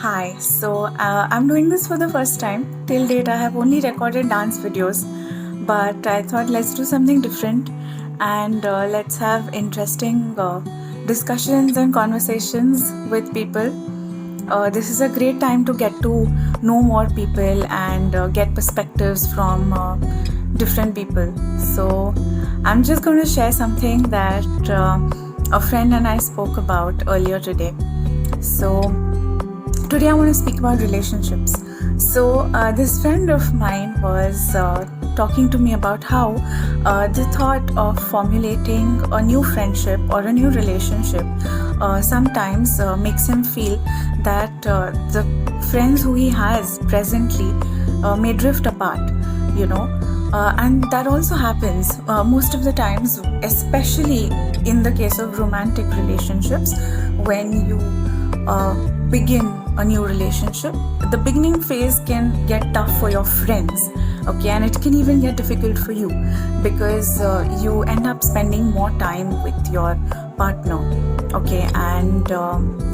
Hi, I'm doing this for the first time. Till date, I have only recorded dance videos, but I thought let's do something different and let's have interesting discussions and conversations with people. This is a great time to get to know more people and get perspectives from different people. So, I'm just going to share something that a friend and I spoke about earlier today. So, today I want to speak about relationships. This friend of mine was talking to me about how the thought of formulating a new friendship or a new relationship sometimes makes him feel that the friends who he has presently may drift apart, and that also happens most of the times, especially in the case of romantic relationships. When you begin a new relationship, the beginning phase can get tough for your friends, okay, and it can even get difficult for you because you end up spending more time with your partner, okay, and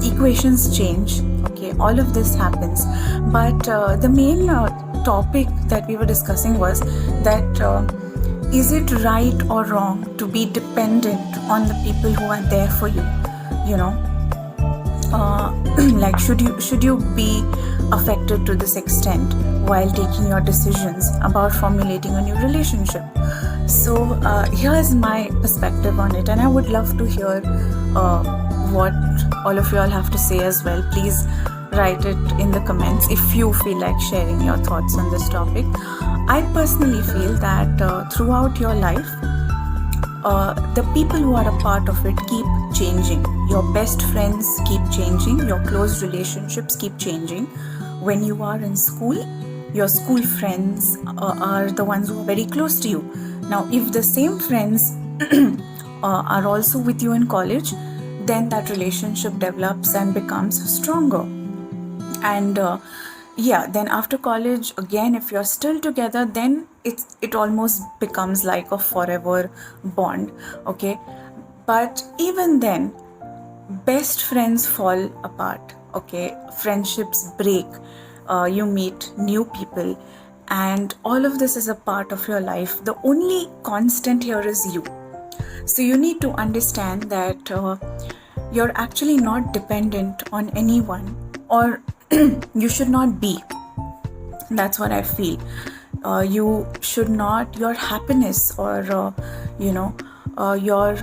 equations change, okay, all of this happens. But the main topic that we were discussing was that is it right or wrong to be dependent on the people who are there for you, you know like should you be affected to this extent while taking your decisions about formulating a new relationship? So here's my perspective on it, and I would love to hear what all of you all have to say as well. Please write it in the comments if you feel like sharing your thoughts on this topic. I personally feel that throughout your life, the people who are a part of it keep changing. Your best friends keep changing. Your close relationships keep changing. When you are in school, your school friends are the ones who are very close to you. Now, if the same friends are also with you in college, then that relationship develops and becomes stronger. And then after college, again, if you're still together, then it almost becomes like a forever bond, okay? But even then, best friends fall apart, okay? Friendships break, you meet new people, and all of this is a part of your life. The only constant here is you. So you need to understand that you're actually not dependent on anyone, or you should not be. That's what I feel. You should not, your happiness or your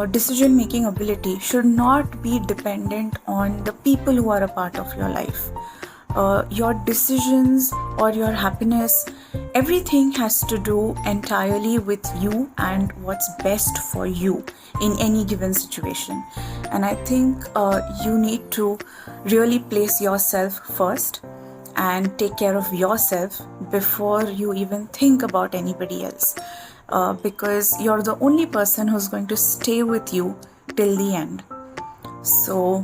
decision making ability should not be dependent on the people who are a part of your life. Your decisions or your happiness, everything has to do entirely with you and what's best for you in any given situation. And I think you need to really place yourself first and take care of yourself before you even think about anybody else, because you're the only person who's going to stay with you till the end. So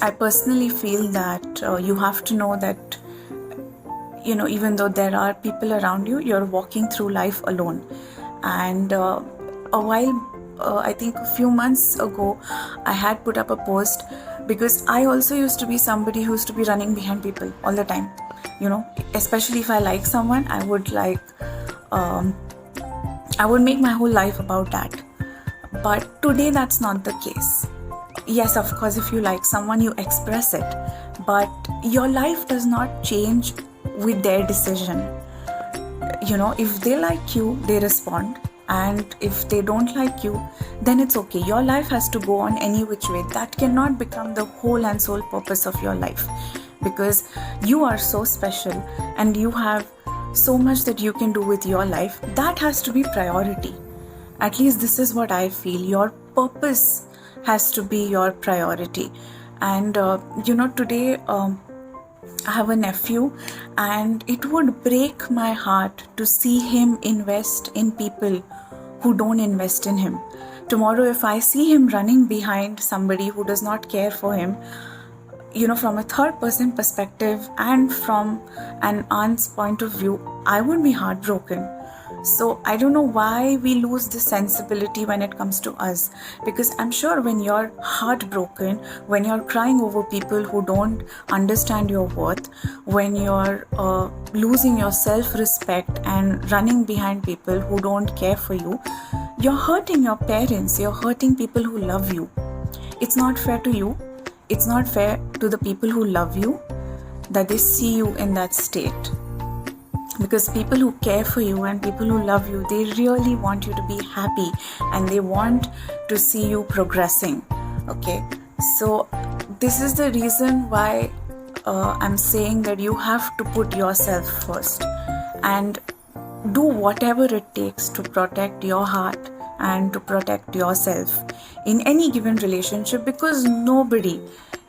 I personally feel that you have to know that, even though there are people around you, you're walking through life alone. And I think a few months ago, I had put up a post because I also used to be somebody who used to be running behind people all the time. Especially if I like someone, I would make my whole life about that. But today, that's not the case. Yes, of course, if you like someone, you express it, but your life does not change with their decision. If they like you, they respond, and if they don't like you, then it's okay. Your life has to go on any which way. That cannot become the whole and sole purpose of your life, because you are so special and you have so much that you can do with your life. That has to be priority. At least this is what I feel. Your purpose has to be your priority. And today I have a nephew, and it would break my heart to see him invest in people who don't invest in him. Tomorrow, if I see him running behind somebody who does not care for him, from a third person perspective and from an aunt's point of view, I would be heartbroken. So I don't know why we lose the sensibility when it comes to us, because I'm sure when you're heartbroken, when you're crying over people who don't understand your worth, when you're losing your self-respect and running behind people who don't care for you, you're hurting your parents, you're hurting people who love you. It's not fair to you. It's not fair to the people who love you that they see you in that state. Because people who care for you and people who love you, they really want you to be happy and they want to see you progressing. Okay, so this is the reason why I'm saying that you have to put yourself first and do whatever it takes to protect your heart and to protect yourself in any given relationship, because nobody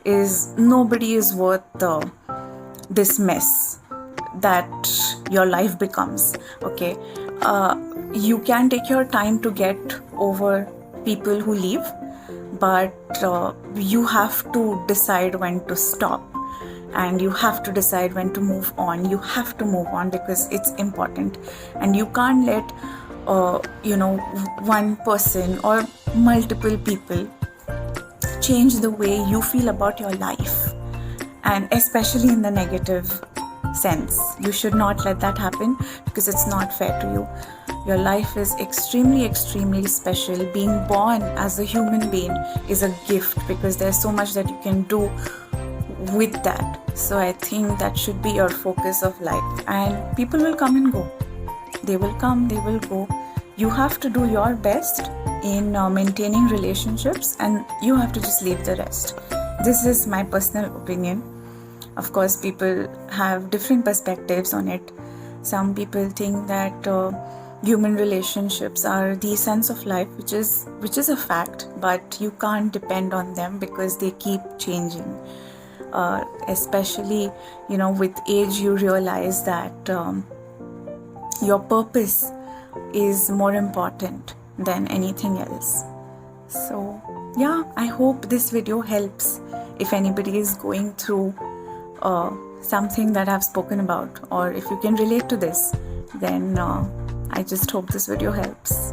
is worth this mess that your life becomes. Okay, you can take your time to get over people who leave, but you have to decide when to stop and you have to decide when to move on. You have to move on because it's important, and you can't let one person or multiple people change the way you feel about your life, and especially in the negative sense. You should not let that happen because it's not fair to you. Your life is extremely, extremely special. Being born as a human being is a gift because there's so much that you can do with that. So I think that should be your focus of life. And people will come and go. They will come, they will go. You have to do your best in maintaining relationships, and you have to just leave the rest. This is my personal opinion. Of course, people have different perspectives on it. Some people think that human relationships are the essence of life, which is a fact, but you can't depend on them because they keep changing. Especially, with age, you realize that your purpose is more important than anything else. So yeah, I hope this video helps if anybody is going through something that I've spoken about, or if you can relate to this, then I just hope this video helps.